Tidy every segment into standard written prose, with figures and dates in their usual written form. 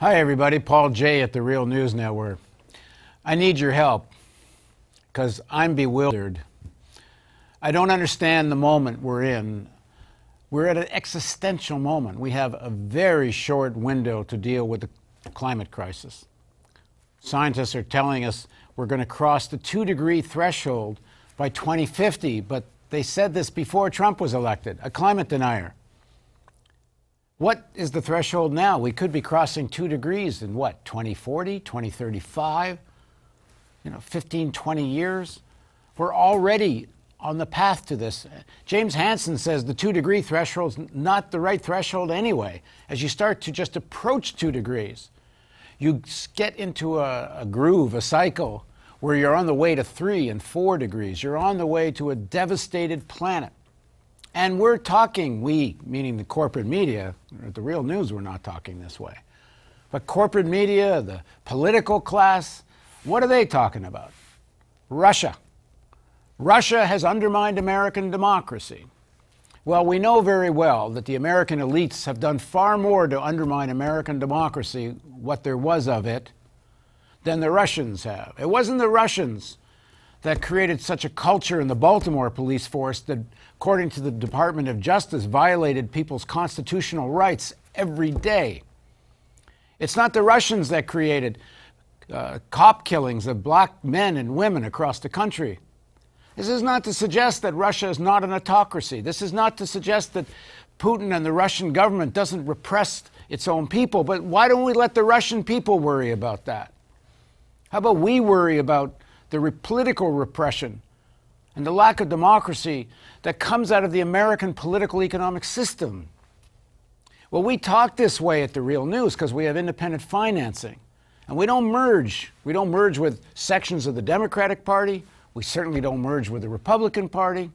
Hi, everybody. Paul J. at the Real News Network. I need your help because I'm bewildered. I don't understand the moment we're in. We're at an existential moment. We have a very short window to deal with the climate crisis. Scientists are telling us we're going to cross the 2-degree threshold by 2050, but they said this before Trump was elected, a climate denier. What is the threshold now? We could be crossing 2 degrees in what, 2040, 2035, 15, 20 years? We're already on the path to this. James Hansen says the 2-degree threshold is not the right threshold anyway. As you start to just approach 2 degrees, you get into a groove, a cycle, where you're on the way to 3 and 4 degrees. You're on the way to a devastated planet. And we're talking, we, meaning the corporate media, at the Real News, we're not talking this way. But corporate media, the political class, what are they talking about? Russia. Russia has undermined American democracy. Well, we know very well that the American elites have done far more to undermine American democracy, what there was of it, than the Russians have. It wasn't the Russians that created such a culture in the Baltimore police force that, according to the Department of Justice, violated people's constitutional rights every day. It's not the Russians that created cop killings of black men and women across the country. This is not to suggest that Russia is not an autocracy. This is not to suggest that Putin and the Russian government doesn't repress its own people. But why don't we let the Russian people worry about that? How about we worry about the political repression and the lack of democracy that comes out of the American political economic system? Well, we talk this way at the Real News because we have independent financing. And we don't merge. We don't merge with sections of the Democratic Party. We certainly don't merge with the Republican Party.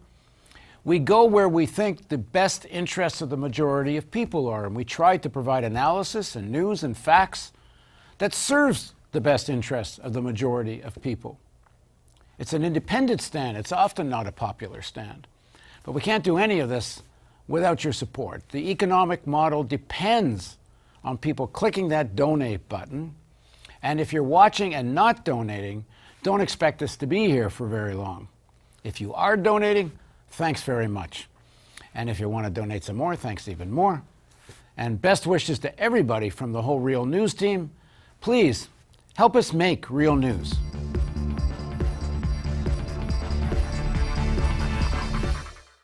We go where we think the best interests of the majority of people are, and we try to provide analysis and news and facts that serves the best interests of the majority of people. It's an independent stand. It's often not a popular stand. But we can't do any of this without your support. The economic model depends on people clicking that donate button. And if you're watching and not donating, don't expect us to be here for very long. If you are donating, thanks very much. And if you want to donate some more, thanks even more. And best wishes to everybody from the whole Real News team. Please help us make Real News.